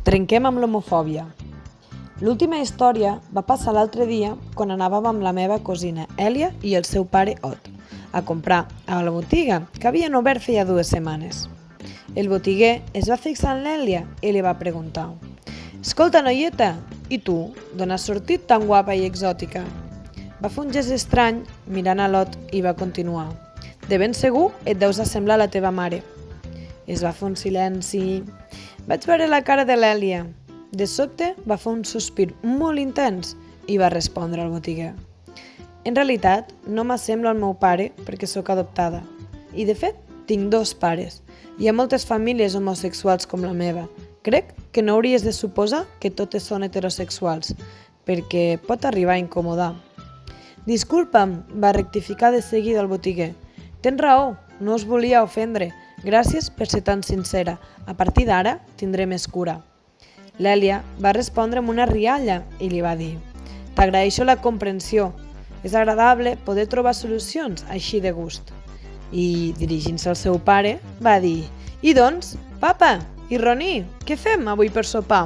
Trenquem amb l'homofòbia. L'última història va passar l'altre dia quan anàvem amb la meva cosina Èlia i el seu pare Ot a comprar a la botiga que havien obert feia 2 setmanes. El botiguer es va fixar en l'Èlia i li va preguntar: «Escolta, noieta, i tu, d'on has sortit tan guapa i exòtica?» Va fer un gest estrany mirant a l'Ot i va continuar: «De ben segur et deus assemblar a la teva mare». Es va fer un silenci. Vaig veure la cara de l'Èlia. De sobte va fer un sospir molt intens i va respondre al botiguer: «En realitat, no m'assemblo al meu pare perquè sóc adoptada. I de fet, tinc 2 pares. Hi ha moltes famílies homosexuals com la meva. Crec que no hauries de suposar que totes són heterosexuals, perquè pot arribar a incomodar». «Disculpa'm», va rectificar de seguida el botiguer. «Tens raó, no us volia ofendre. Gràcies per ser tan sincera. A partir d'ara tindré més cura». L'Èlia va respondre amb una rialla i li va dir: «T'agraeixo la comprensió. És agradable poder trobar solucions així de gust». I, dirigint-se al seu pare, va dir: «I doncs, papa i Roní, què fem avui per sopar?»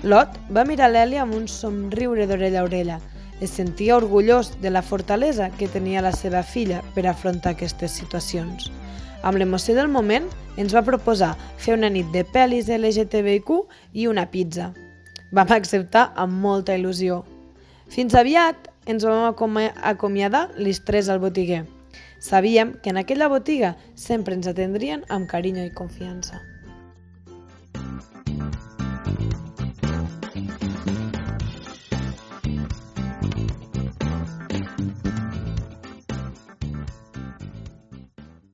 L'Ot va mirar l'Èlia amb un somriure d'orella a orella. Es sentia orgullós de la fortalesa que tenia la seva filla per afrontar aquestes situacions. Amb l'emoció del moment, ens va proposar fer una nit de pel·lis LGTBIQ i una pizza. Vam acceptar amb molta il·lusió. Fins aviat ens vam acomiadar les 3 al botiguer. Sabíem que en aquella botiga sempre ens atendrien amb carinyo i confiança.